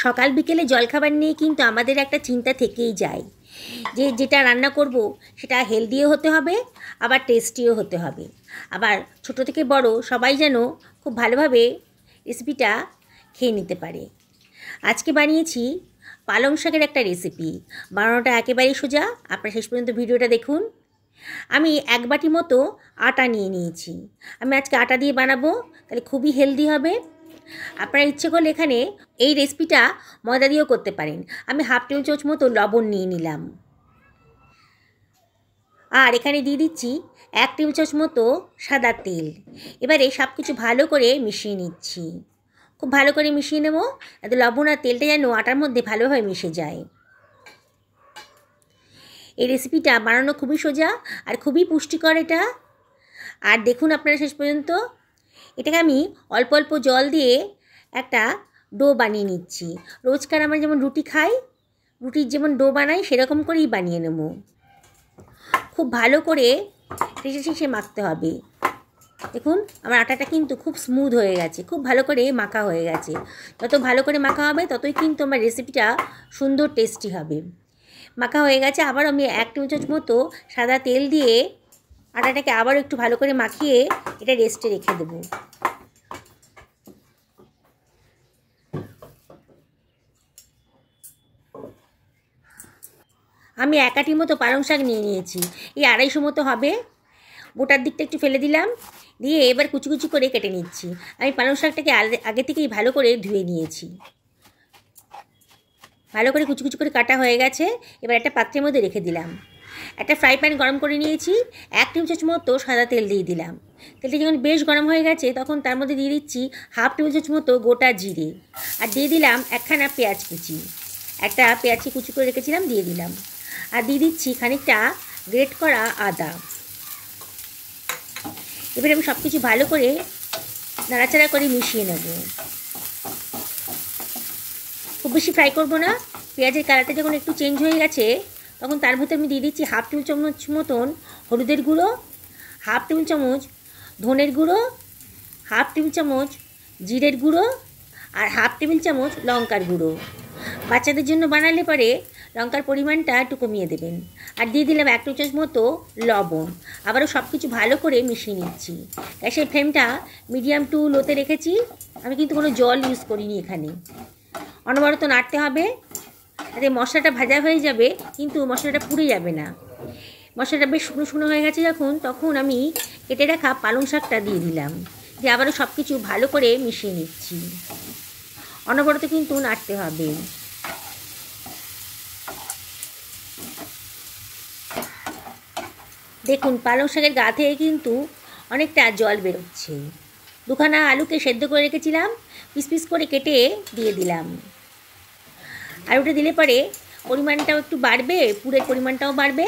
সকাল বিকেলে জলখাবার নিয়ে কিন্তু আমাদের একটা চিন্তা থেকেই যায় যে যেটা রান্না করব সেটা হেলদিও হতে হবে, আবার টেস্টিও হতে হবে, আবার ছোট থেকে বড় সবাই যেন খুব ভালোভাবে রেসিপিটা খেয়ে নিতে পারে। আজকে বানিয়েছি পালং শাকের একটা রেসিপি। বানানোটা একেবারেই সোজা, আপনারা শেষ পর্যন্ত ভিডিওটা দেখুন। আমি 1 বাটি মতো আটা নিয়ে নিয়েছি। আমি আজকে আটা দিয়ে বানাবো, তাহলে খুবই হেলদি হবে। আপনারা ইচ্ছে করলে এখানে এই রেসিপিটা ময়দা দিয়েও করতে পারেন। আমি হাফ টেবিল চামচ মতো লবণ নিয়ে নিলাম, আর এখানে দিয়ে দিচ্ছি 1 টেবিল চামচ মতো সাদা তেল। এবারে সব কিছু ভালো করে মিশিয়ে নিচ্ছি, খুব ভালো করে মিশিয়ে নেব, এত লবণ আর তেলটা যেন আটার মধ্যে ভালোভাবে মিশে যায়। এই রেসিপিটা বানানো খুবই সোজা আর খুবই পুষ্টিকর এটা। আর দেখুন আপনারা শেষ পর্যন্ত। এটাকে আমি অল্প অল্প জল দিয়ে একটা ডো বানিয়ে নিচ্ছি। রোজকার আমরা যেমন রুটি খাই, রুটির যেমন ডো বানাই সেরকম করেই বানিয়ে নেব। খুব ভালো করে ঠেসে মাখতে হবে। দেখুন আমার আটাটা কিন্তু খুব স্মুথ হয়ে গেছে, খুব ভালো করে মাখা হয়ে গেছে। যত ভালো করে মাখা হবে ততই কিন্তু আমার রেসিপিটা সুন্দর টেস্টি হবে। মাখা হয়ে গেছে। আবার আমি 1 টেবিল চামচ মতো সাদা তেল দিয়ে আটাটাকে আবার একটু ভালো করে মাখিয়ে এটা রেস্টে রেখে দেবো। আমি 1 আটি মতো পালং শাক নিয়ে নিয়েছি, এই 250 মতো হবে। গোটার দিকটা একটু ফেলে দিলাম, দিয়ে এবার কুচি কুচি করে কেটে নিচ্ছি। আমি পালং শাকটাকে আগে থেকেই ভালো করে ধুয়ে নিয়েছি। ভালো করে কুচি কুচি করে কাটা হয়ে গেছে। এবার একটা পাত্রের মধ্যে রেখে দিলাম। একটা ফ্রাই প্যান গরম করে নিয়েছি, 1 টেবিল চামচ মতো সাদা তেল দিয়ে দিলাম। তেলটা যখন বেশ গরম হয়ে গেছে তখন তার মধ্যে দিয়ে দিচ্ছি হাফ টেবিল চামচ মতো গোটা জিরে, আর দিয়ে দিলাম 1খানা পেঁয়াজ কুচি। একটা পেঁয়াজকে কুচি করে রেখেছিলাম দিয়ে দিলাম, আর দিয়ে দিচ্ছি খানিকটা গ্রেট করা আদা। এবারে আমি সব কিছু ভালো করে নাড়াচাড়া করে মিশিয়ে নেব। খুব বেশি ফ্রাই করব না। পেঁয়াজের কালারটা যখন একটু চেঞ্জ হয়ে গেছে তখন তার মধ্যে আমি দিয়ে দিচ্ছি হাফ টেবিল চামচ মতন হলুদের গুঁড়ো, হাফ টেবিল চামচ ধনের গুঁড়ো, হাফ টেবিল চামচ জিরের গুঁড়ো, আর হাফ টেবিল চামচ লঙ্কার গুঁড়ো। বাচ্চাদের জন্য বানালে পরে লঙ্কার পরিমাণটা একটু কমিয়ে দেবেন। আর দিয়ে দিলাম 1 টেবিল চামচ মতো লবণ। আবারও সব কিছু ভালো করে মিশিয়ে নিচ্ছি। গ্যাসের ফ্লেমটা মিডিয়াম টু লোতে রেখেছি। আমি কিন্তু কোনো জল ইউজ করিনি এখানে। অনবরত নাড়তে হবে, যাতে মশলাটা ভাজা হয়ে যাবে কিন্তু মশলাটা পুড়ে যাবে না। মশলাটা বেশ শুকনো শুকনো হয়ে গেছে যখন, তখন আমি কেটে রাখা পালং শাকটা দিয়ে দিলাম, দিয়ে আবারও সব কিছু ভালো করে মিশিয়ে নিচ্ছি। অনবরত কিন্তু নাড়তে হবে। দেখুন পালং শাকের গা থেকে কিন্তু অনেকটা জল বেরোচ্ছে। 2খানা আলুকে সেদ্ধ করে রেখেছিলাম, পিস পিস করে কেটে দিয়ে দিলাম। আর ওটা দিলে পরে পরিমাণটাও একটু বাড়বে, পুরের পরিমাণটাও বাড়বে,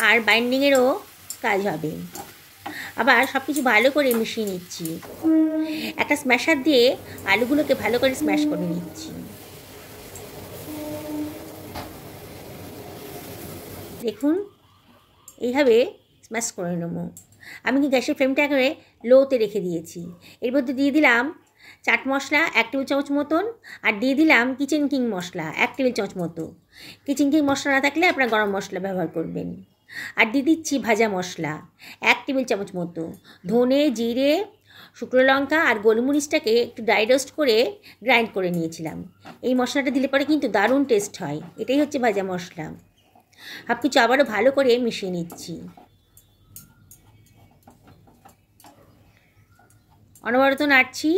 আর বাইন্ডিংয়েরও কাজ হবে। আবার সব কিছু ভালো করে মিশিয়ে নিচ্ছি। একটা স্ম্যাশার দিয়ে আলুগুলোকে ভালো করে স্ম্যাশ করে নিচ্ছি। দেখুন এইভাবে স্ম্যাশ করে নেবো। আমি কি গ্যাসের ফ্লেমটা একেবারে লোতে রেখে দিয়েছি। এর মধ্যে দিয়ে দিলাম চাট মশলা 1 টেবিল চামচ মতন, আর দিয়ে দিলাম কিচেন কিং মশলা 1 টেবিল চামচ মতো। কিচেন কিং মশলা না থাকলে আপনারা গরম মশলা ব্যবহার করবেন। আর দিয়ে দিচ্ছি ভাজা মশলা 1 টেবিল চামচ মতো। ধনে, জিরে, শুকনো লঙ্কা আর গোলমরিচটাকে একটু ড্রাই রোস্ট করে গ্রাইন্ড করে নিয়েছিলাম। এই মশলাটা দিলে পরে কিন্তু দারুণ টেস্ট হয়। এটাই হচ্ছে ভাজা মশলা। সব কিছু আবারও ভালো করে মিশিয়ে নিচ্ছি। অনবরত নাড়ছি।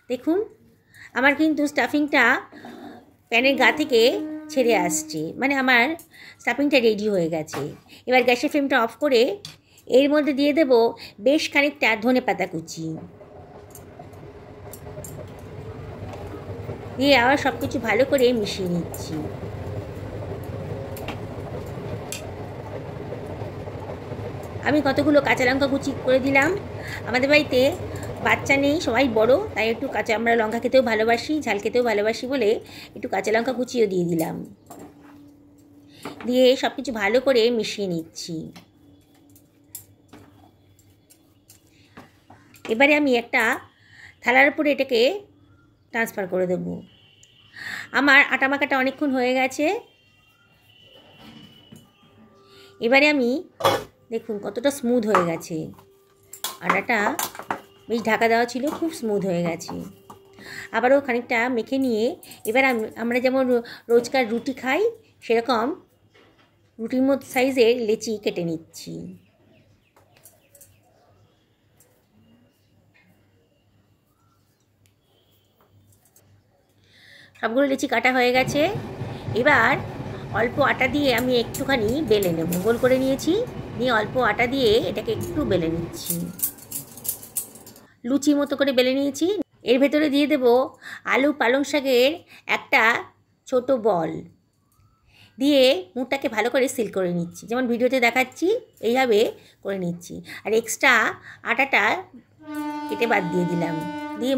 দেখুন আমার কিন্তু স্টাফিংটা প্যানের গা থেকে ছেড়ে আসছে, মানে আমার স্টাফিংটা রেডি হয়ে গেছে। এবার গ্যাসের ফ্লেমটা অফ করে এর মধ্যে দিয়ে দেব বেশ খানিকটা ধনেপাতা কুচি, দিয়ে আবার সব কিছু ভালো করে মিশিয়ে নিচ্ছি। আমি কতগুলো কাঁচা লঙ্কা কুচি করে দিলাম। আমাদের বাড়িতে বাচ্চা নেই, সবাই বড়, তাই একটু আমরা লঙ্কা খেতেও ভালোবাসি, ঝাল খেতেও ভালোবাসি বলে একটু কাঁচা লঙ্কা কুচিও দিয়ে দিলাম। দিয়ে সব কিছু ভালো করে মিশিয়ে নিচ্ছি। এবারে আমি একটা থালার উপরে এটাকে ট্রান্সফার করে দেব। আমার আটা মাখাটা অনেকক্ষণ হয়ে গেছে। এবারে আমি দেখুন কতটা স্মুথ হয়ে গেছে। আটাটা বেশ ঢাকা দেওয়া ছিল, খুব স্মুথ হয়ে গেছে। আবারও খানিকটা মেখে নিয়ে এবার আমরা যেমন রোজকার রুটি খাই সেরকম রুটির মতো সাইজের লেচি কেটে নিচ্ছি। সবগুলো লেচি কাটা হয়ে গেছে। এবার অল্প আটা দিয়ে আমি একটুখানি বেলে নেব। গোল করে নিয়েছি, নিয়ে অল্প আটা দিয়ে এটাকে একটু বেলে নিচ্ছি। লুচি মতো করে বেলে নিয়েছি। এর ভেতরে দিয়ে দেব আলু পালং শাকের একটা ছোট বল, দিয়ে মুখটাকে ভালো করে সিল করে নিচ্ছি, যেমন ভিডিওতে দেখাচ্ছি এইভাবে করে নিচ্ছি। আর এক্সট্রা আটাটা কেটে বাদ দিয়ে দিলাম, দিয়ে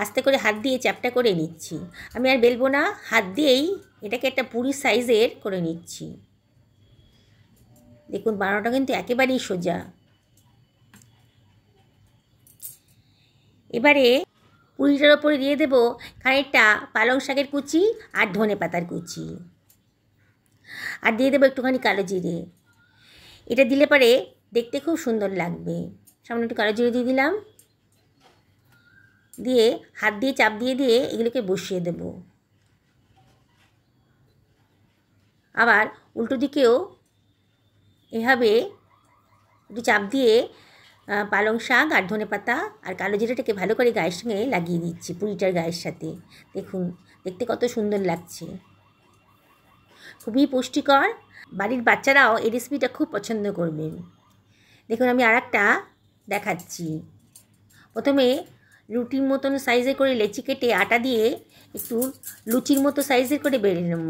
আস্তে করে হাত দিয়ে চ্যাপটা করে নিচ্ছি। আমি আর বেলবো না, হাত দিয়েই এটাকে একটা পুরি সাইজের করে নিচ্ছি। দেখুন বানানোটা কিন্তু একেবারেই সোজা। এবারে পুরিটার ওপরে দিয়ে দেবো খানিকটা পালং শাকের কুচি আর ধনে পাতার কুচি, আর দিয়ে দেবো একটুখানি কালো জিরে। এটা দিলে পরে দেখতে খুব সুন্দর লাগবে। সামান্য একটু কালো জিরে দিয়ে দিলাম, দিয়ে হাত দিয়ে চাপ দিয়ে দিয়ে এগুলোকে বসিয়ে দেব। আবার উল্টো দিকেও এভাবে একটু চাপ দিয়ে পালং শাক আর ধনে পাতা আর কালো জিরেটাকে ভালো করে গায়ের সঙ্গে লাগিয়ে দিচ্ছি, পুরিটার গায়ের সাথে। দেখুন দেখতে কত সুন্দর লাগছে, খুবই পুষ্টিকর। বাড়ির বাচ্চারাও এই রেসিপিটা খুব পছন্দ করবেন। দেখুন আমি আর একটা দেখাচ্ছি। প্রথমে রুটির মতন সাইজে করে লেচি কেটে আটা দিয়ে একটু লুচির মতো সাইজের করে বেড়ে নেব।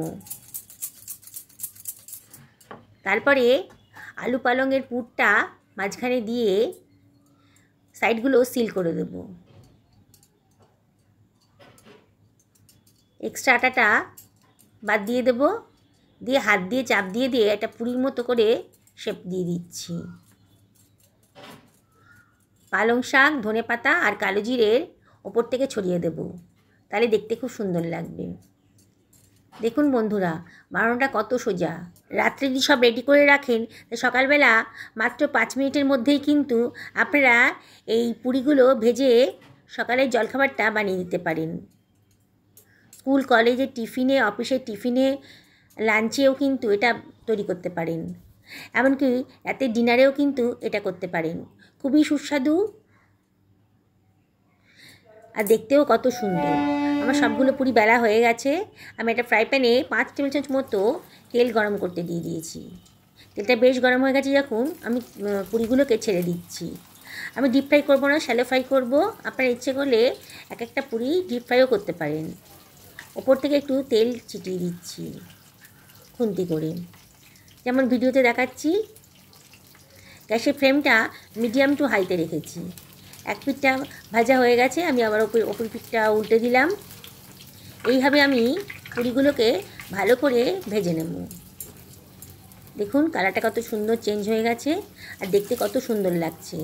তারপরে আলু পালংয়ের পুরটা মাঝখানে দিয়ে সাইডগুলো সিল করে দেব। এক্সট্রা আটাটা বাদ দিয়ে দেব, দিয়ে হাত দিয়ে চাপ দিয়ে দিয়ে একটা পুরির মতো করে শেপ দিয়ে দিচ্ছি। পালং শাক ধনে পাতা আর কালো জিরের ওপর থেকে ছড়িয়ে দেব, তাহলে দেখতে খুব সুন্দর লাগবে। দেখুন বন্ধুরা বানানোটা কত সোজা। রাত্রে যদি সব রেডি করে রাখেন সকালবেলা মাত্র 5 মিনিটের মধ্যেই কিন্তু আপনারা এই পুরিগুলো ভেজে সকালের জলখাবারটা বানিয়ে দিতে পারেন। স্কুল কলেজের টিফিনে, অফিসের টিফিনে, লাঞ্চেও কিন্তু এটা তৈরি করতে পারেন। এমনকি রাতের ডিনারেও কিন্তু এটা করতে পারেন। খুবই সুস্বাদু আর দেখতেও কত সুন্দর। আমার সবগুলো পুরি বেলা হয়ে গেছে। আমি একটা ফ্রাই প্যানে 5 টেবিল চামচ মতো তেল গরম করতে দিয়ে দিয়েছি। তেলটা বেশ গরম হয়ে গেছে যখন আমি পুরিগুলোকে ছেড়ে দিচ্ছি। আমি ডিপ ফ্রাই করবো না, শ্যালো ফ্রাই করবো। আপনার ইচ্ছে করলে এক একটা পুরি ডিপ ফ্রাইও করতে পারেন। ওপর থেকে একটু তেল ছিটিয়ে দিচ্ছি খুন্তি করে, যেমন ভিডিওতে দেখাচ্ছি। গ্যাসের ফ্লেমটা মিডিয়াম টু হাইতে রেখেছি। এক পিঠটা ভাজা হয়ে গেছে, আমি আবার ওপর পিঠটা উল্টে দিলাম। এইভাবে আমি পুরিগুলোকে ভালো করে ভেজে নেব। দেখুন কালারটা কত সুন্দর চেঞ্জ হয়ে গেছে আর দেখতে কত সুন্দর লাগছে।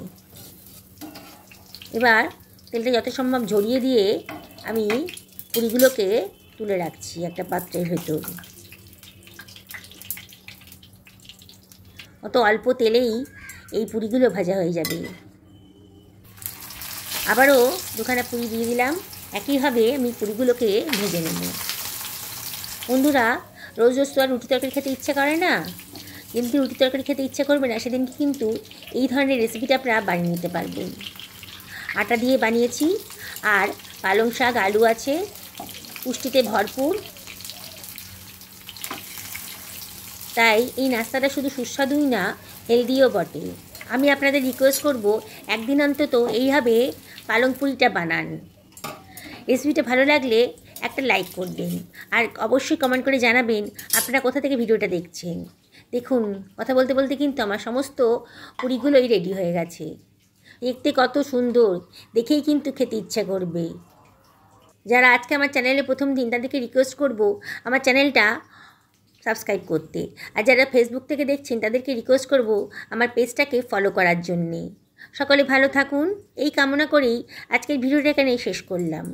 এবার তেলটা যত সম্ভব ঝরিয়ে দিয়ে আমি পুরিগুলোকে তুলে রাখছি একটা পাত্রের ভেতর। অত অল্প তেলেই এই পুরিগুলো ভাজা হয়ে যাবে। আবারও দুখানা পুরি দিয়ে দিলাম। একইভাবে আমি পুরিগুলোকে ভেজে নেব। বন্ধুরা রোজ রোজ তো আর রুটি তরকারি খেতে ইচ্ছে করে না, যেদিন রুটি তরকারি খেতে ইচ্ছে করবে না সেদিন কিন্তু এই ধরনের রেসিপিটা আপনারা বানিয়ে নিতে পারবেন। আটা দিয়ে বানিয়েছি আর পালং শাক আলু আছে, পুষ্টিতে ভরপুর। তাই এই নাস্তাটা শুধু সুস্বাদুই না, হেলদিও বটে। আমি আপনাদের রিকোয়েস্ট করব একদিন অন্তত এইভাবে পালং পুরিটা বানান। রেসিপিটা ভালো লাগলে একটা লাইক করবেন আর অবশ্যই কমেন্ট করে জানাবেন আপনারা কোথা থেকে ভিডিওটা দেখছেন। দেখুন কথা বলতে বলতে কিন্তু আমার সমস্ত পুরিগুলোই রেডি হয়ে গেছে। দেখতে কত সুন্দর, দেখেই কিন্তু খেতে ইচ্ছা করবে। যারা আজকে আমার চ্যানেলে প্রথম দিন তাদেরকে রিকোয়েস্ট করব আমার চ্যানেলটা সাবস্ক্রাইব করতে, আর যারা ফেসবুক থেকে দেখছেন তাদেরকে রিকোয়েস্ট করব আমার পেজটাকে ফলো করার জন্যে। সকলে ভালো থাকুন এই কামনা করেই আজকের ভিডিওটা এখানেই শেষ করলাম।